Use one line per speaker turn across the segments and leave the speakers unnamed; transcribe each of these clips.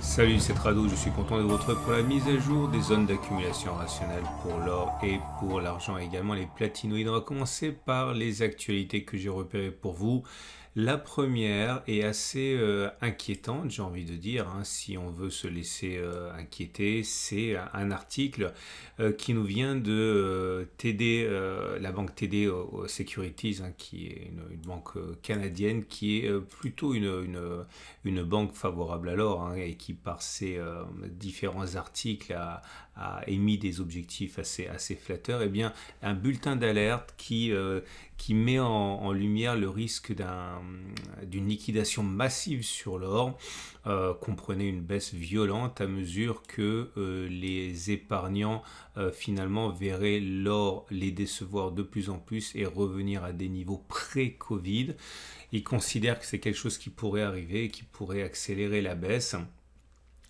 Salut, c'est Rado, je suis content de vous retrouver pour la mise à jour des zones d'accumulation rationnelle pour l'or et pour l'argent, également les platinoïdes. On va commencer par les actualités que j'ai repérées pour vous. La première est assez inquiétante, j'ai envie de dire, hein, si on veut se laisser inquiéter. C'est un article qui nous vient de TD, la banque TD Securities, hein, qui est une banque canadienne, qui est plutôt une banque favorable à l'or, hein, et qui par ses différents articles a émis des objectifs assez flatteurs. Eh bien, un bulletin d'alerte qui met en lumière le risque d'une liquidation massive sur l'or. Comprenait une baisse violente à mesure que les épargnants finalement verraient l'or les décevoir de plus en plus et revenir à des niveaux pré-Covid. Ils considèrent que c'est quelque chose qui pourrait arriver et qui pourrait accélérer la baisse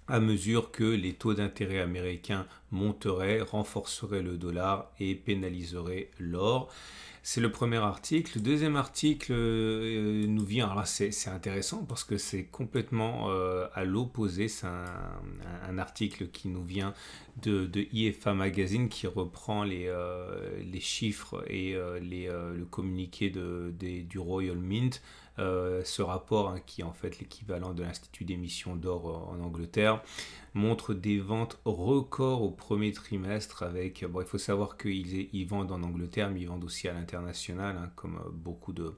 à mesure que les taux d'intérêt américains monteraient, renforceraient le dollar et pénaliseraient l'or. C'est le premier article. Le deuxième article nous vient, alors c'est intéressant parce que c'est complètement à l'opposé. C'est un article qui nous vient de IFA Magazine qui reprend les chiffres et le communiqué du Royal Mint. Ce rapport, hein, qui est en fait l'équivalent de l'Institut d'émission d'or en Angleterre, montre des ventes records au premier trimestre avec, bon, il faut savoir qu'ils vendent en Angleterre, mais ils vendent aussi à l'international, hein, comme beaucoup de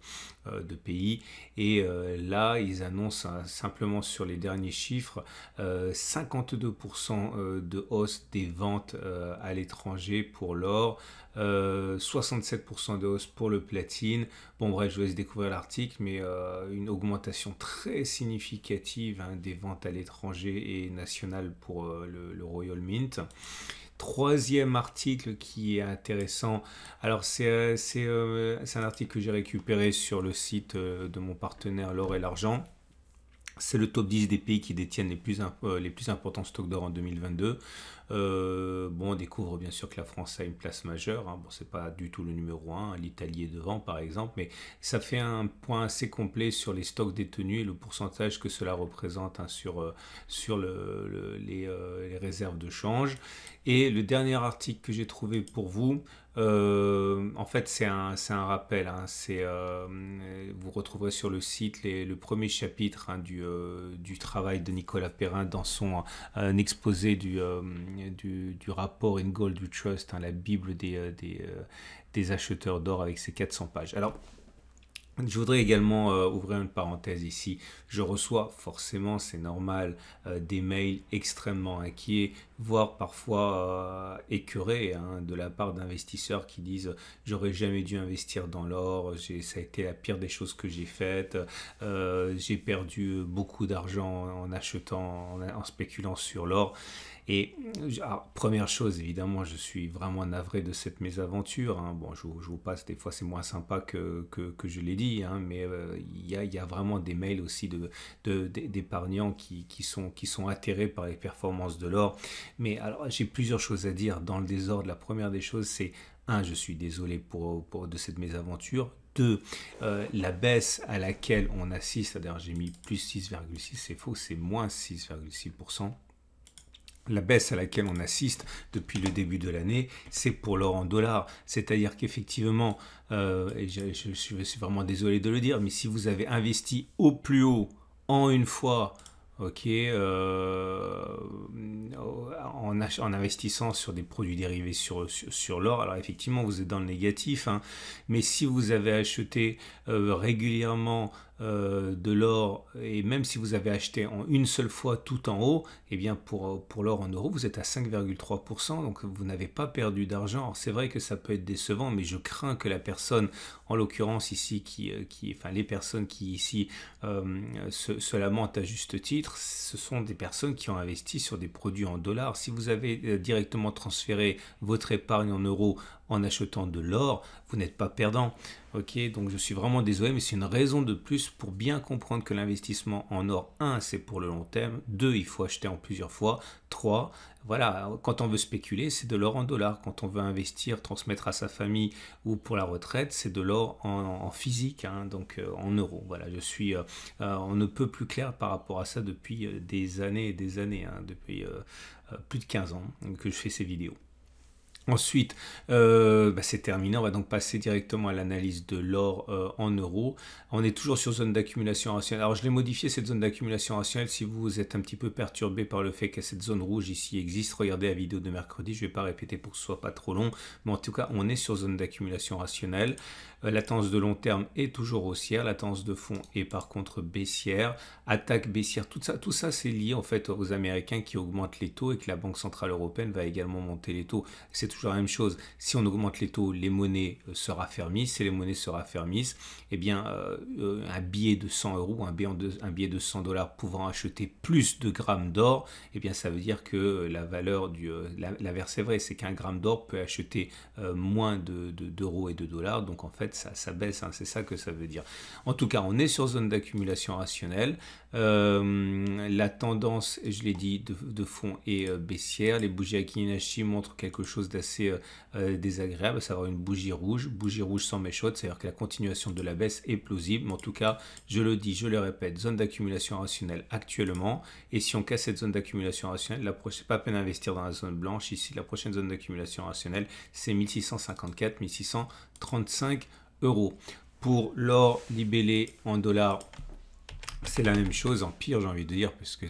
pays. Et là, ils annoncent simplement sur les derniers chiffres 52% de hausse des ventes à l'étranger pour l'or, 67% de hausse pour le platine. Bon bref, je vous laisse découvrir l'article, mais une augmentation très significative, hein, des ventes à l'étranger et nationales pour le Royal Mint. Troisième article qui est intéressant, alors c'est un article que j'ai récupéré sur le site de mon partenaire L'Or et l'Argent. C'est le top 10 des pays qui détiennent les plus importants stocks d'or en 2022. Bon, on découvre bien sûr que la France a une place majeure. Hein. Bon, c'est pas du tout le numéro 1. L'Italie est devant, par exemple. Mais ça fait un point assez complet sur les stocks détenus et le pourcentage que cela représente, hein, sur les réserves de change. Et le dernier article que j'ai trouvé pour vous, en fait, c'est un rappel. Hein, vous retrouverez sur le site le premier chapitre, hein, du travail de Nicolas Perrin dans son exposé du rapport In Gold We Trust, hein, la Bible des acheteurs d'or avec ses 400 pages. Alors, je voudrais également ouvrir une parenthèse ici. Je reçois forcément, c'est normal, des mails extrêmement inquiets, voire parfois écœurés, hein, de la part d'investisseurs qui disent j'aurais jamais dû investir dans l'or, ça a été la pire des choses que j'ai faites, j'ai perdu beaucoup d'argent en achetant, en spéculant sur l'or. Et alors, première chose, évidemment, je suis vraiment navré de cette mésaventure. Hein. Bon, je vous passe, des fois c'est moins sympa que je l'ai dit, hein, mais il y a vraiment des mails aussi d'épargnants qui sont atterrés par les performances de l'or. Mais alors, j'ai plusieurs choses à dire dans le désordre. La première des choses, c'est, un, je suis désolé de cette mésaventure. Deux, la baisse à laquelle on assiste, c'est-à-dire j'ai mis plus 6,6, c'est faux, c'est moins 6,6%. La baisse à laquelle on assiste depuis le début de l'année, c'est pour l'or en dollars. C'est-à-dire qu'effectivement, et je suis vraiment désolé de le dire, mais si vous avez investi au plus haut en une fois, ok, en investissant sur des produits dérivés sur l'or, alors effectivement vous êtes dans le négatif, hein, mais si vous avez acheté régulièrement de l'or, et même si vous avez acheté en une seule fois tout en haut, eh bien pour l'or en euros, vous êtes à 5,3%, donc vous n'avez pas perdu d'argent. Alors c'est vrai que ça peut être décevant, mais je crains que la personne, en l'occurrence ici, enfin les personnes qui ici se lamentent à juste titre, ce sont des personnes qui ont investi sur des produits en dollars. Si vous avez directement transféré votre épargne en euros en achetant de l'or, vous n'êtes pas perdant. Ok, donc je suis vraiment désolé, mais c'est une raison de plus pour bien comprendre que l'investissement en or, 1, c'est pour le long terme, 2, il faut acheter en plusieurs fois, 3, voilà, quand on veut spéculer, c'est de l'or en dollars. Quand on veut investir, transmettre à sa famille ou pour la retraite, c'est de l'or en physique, hein, donc en euros. Voilà, je suis on ne peut plus clair par rapport à ça depuis des années et des années, hein, depuis plus de 15 ans que je fais ces vidéos. Ensuite, c'est terminé. On va donc passer directement à l'analyse de l'or en euros. On est toujours sur zone d'accumulation rationnelle. Alors, je l'ai modifié cette zone d'accumulation rationnelle. Si vous êtes un petit peu perturbé par le fait que cette zone rouge ici existe, regardez la vidéo de mercredi. Je ne vais pas répéter pour que ce soit pas trop long. Mais en tout cas, on est sur zone d'accumulation rationnelle. La tendance de long terme est toujours haussière. La tendance de fond est par contre baissière. Attaque baissière. Tout ça c'est lié en fait aux Américains qui augmentent les taux et que la Banque Centrale Européenne va également monter les taux. C'est toujours la même chose. Si on augmente les taux, les monnaies se raffermissent. Si les monnaies se raffermissent, eh bien, un billet de 100 euros, un billet de 100 dollars pouvant acheter plus de grammes d'or, eh bien, ça veut dire que la valeur l'inverse est vrai, c'est qu'un gramme d'or peut acheter moins d'euros et de dollars. Donc, en fait, ça baisse. Hein, c'est ça que ça veut dire. En tout cas, on est sur zone d'accumulation rationnelle. La tendance, je l'ai dit, de fond est baissière. Les bougies Akinashi montrent quelque chose d'assez désagréable, à savoir une bougie rouge sans méchotte, c'est-à-dire que la continuation de la baisse est plausible. Mais en tout cas, je le dis, je le répète, zone d'accumulation rationnelle actuellement. Et si on casse cette zone d'accumulation rationnelle, c'est pas peine d'investir dans la zone blanche. Ici, la prochaine zone d'accumulation rationnelle, c'est 1654, 1635 euros. Pour l'or libellé en dollars, c'est la même chose, en pire j'ai envie de dire, parce que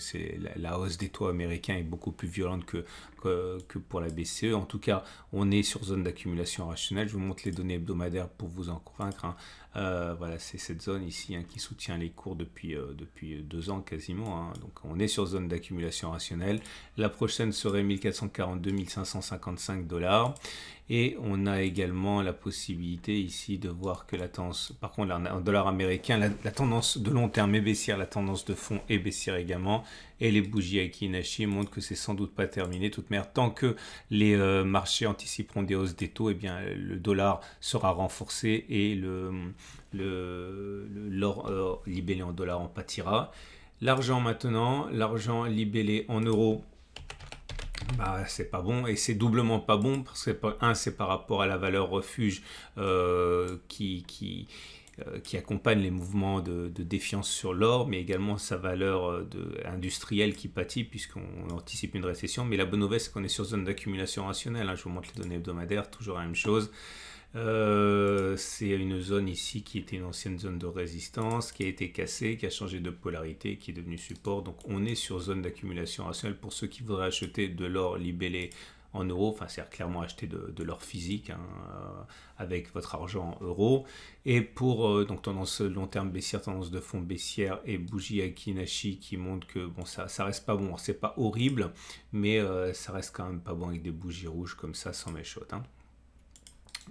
la hausse des taux américains est beaucoup plus violente que pour la BCE. En tout cas, on est sur zone d'accumulation rationnelle. Je vous montre les données hebdomadaires pour vous en convaincre. Hein. Voilà, c'est cette zone ici qui soutient les cours depuis 2 ans quasiment. Hein. Donc on est sur zone d'accumulation rationnelle. La prochaine serait 1442, 1555 dollars. Et on a également la possibilité ici de voir que la tendance, par contre en dollars américains, la tendance de long terme est baissière, la tendance de fond est baissière également. Et les bougies Akinashi montrent que c'est sans doute pas terminé. Toute manière, tant que les marchés anticiperont des hausses des taux, eh bien, le dollar sera renforcé et l'or libellé en dollars en pâtira. L'argent maintenant, l'argent libellé en euros, c'est pas bon, et c'est doublement pas bon parce que c'est par rapport à la valeur refuge qui accompagne les mouvements de défiance sur l'or, mais également sa valeur industrielle qui pâtit puisqu'on anticipe une récession. Mais la bonne nouvelle, c'est qu'on est sur zone d'accumulation rationnelle. Hein. Je vous montre les données hebdomadaires, toujours la même chose. C'est une zone ici qui était une ancienne zone de résistance, qui a été cassée, qui a changé de polarité, qui est devenue support. Donc on est sur zone d'accumulation rationnelle pour ceux qui voudraient acheter de l'or libellé en euros, enfin c'est clairement acheter de l'or physique hein, avec votre argent en euros. Et pour donc tendance long terme baissière, tendance de fond baissière et bougie Akinashi qui montre que bon ça reste pas bon, c'est pas horrible, mais ça reste quand même pas bon avec des bougies rouges comme ça sans méchotte. Hein.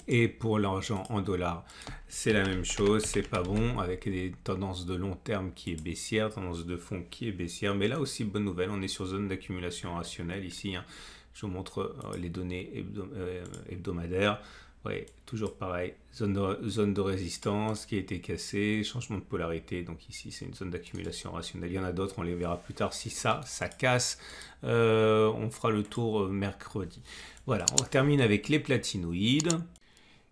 Et pour l'argent en dollars, c'est la même chose, c'est pas bon, avec des tendances de long terme qui est baissière, tendance de fond qui est baissière, mais là aussi bonne nouvelle, on est sur zone d'accumulation rationnelle ici. Hein. Je vous montre les données hebdomadaires. Ouais, toujours pareil, zone de résistance qui a été cassée, changement de polarité, donc ici c'est une zone d'accumulation rationnelle. Il y en a d'autres, on les verra plus tard. Si ça casse, on fera le tour mercredi. Voilà, on termine avec les platinoïdes.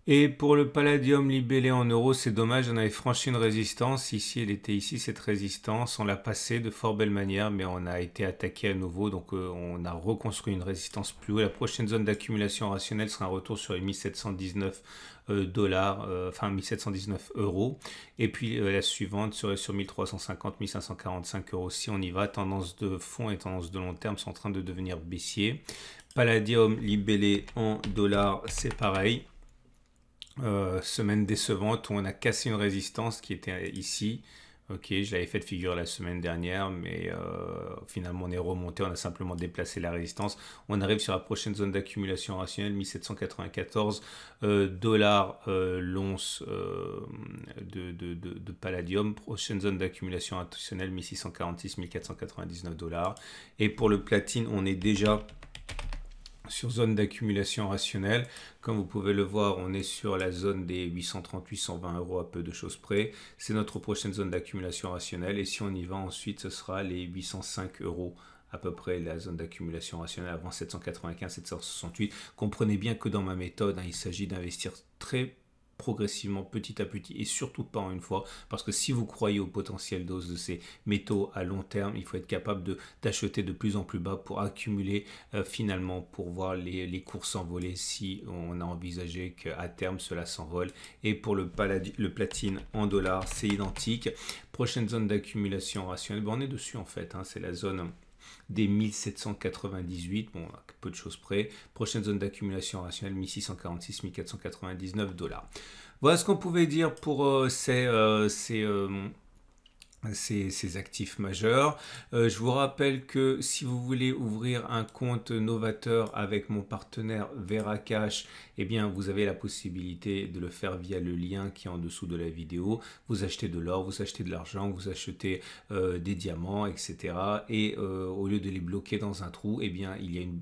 Et pour le palladium libellé en euros, c'est dommage, on avait franchi une résistance. Ici, elle était ici, cette résistance. On l'a passée de fort belle manière, mais on a été attaqué à nouveau. Donc, on a reconstruit une résistance plus haut. La prochaine zone d'accumulation rationnelle sera un retour sur les 1719 dollars, enfin 1719 euros. Et puis, la suivante serait sur 1350, 1545 euros. Si on y va, tendance de fond et tendance de long terme sont en train de devenir baissier. Palladium libellé en dollars, c'est pareil. Semaine décevante où on a cassé une résistance qui était ici. Ok, je l'avais fait figure la semaine dernière, mais finalement on est remonté, on a simplement déplacé la résistance. On arrive sur la prochaine zone d'accumulation rationnelle, 1794 dollars l'once de palladium. Prochaine zone d'accumulation rationnelle, 1646, 1499 dollars. Et pour le platine, on est déjà sur zone d'accumulation rationnelle. Comme vous pouvez le voir, on est sur la zone des 830-820 euros à peu de choses près. C'est notre prochaine zone d'accumulation rationnelle. Et si on y va ensuite, ce sera les 805 euros à peu près la zone d'accumulation rationnelle avant 795-768. Comprenez bien que dans ma méthode, il s'agit d'investir très progressivement, petit à petit, et surtout pas en une fois, parce que si vous croyez au potentiel d'hausse de ces métaux à long terme, il faut être capable d'acheter de plus en plus bas pour accumuler finalement, pour voir les cours s'envoler si on a envisagé qu'à terme cela s'envole. Et pour le platine en dollars, c'est identique. Prochaine zone d'accumulation rationnelle, on est dessus en fait, c'est la zone des 1798, bon, à peu de choses près. Prochaine zone d'accumulation rationnelle, 1646-1499 dollars. Voilà ce qu'on pouvait dire pour ces actifs majeurs. Je vous rappelle que si vous voulez ouvrir un compte novateur avec mon partenaire Veracash, eh bien vous avez la possibilité de le faire via le lien qui est en dessous de la vidéo. Vous achetez de l'or, vous achetez de l'argent, vous achetez des diamants, etc. Et au lieu de les bloquer dans un trou, eh bien il y a une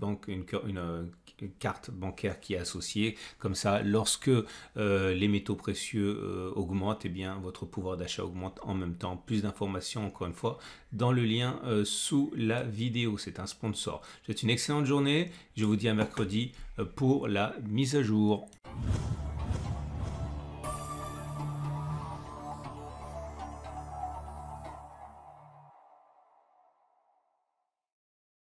carte bancaire qui est associée. Comme ça, lorsque les métaux précieux augmentent, eh bien votre pouvoir d'achat augmente en même temps. Plus d'informations, encore une fois, dans le lien sous la vidéo. C'est un sponsor. Je vous souhaite une excellente journée. Je vous dis à mercredi pour la mise à jour.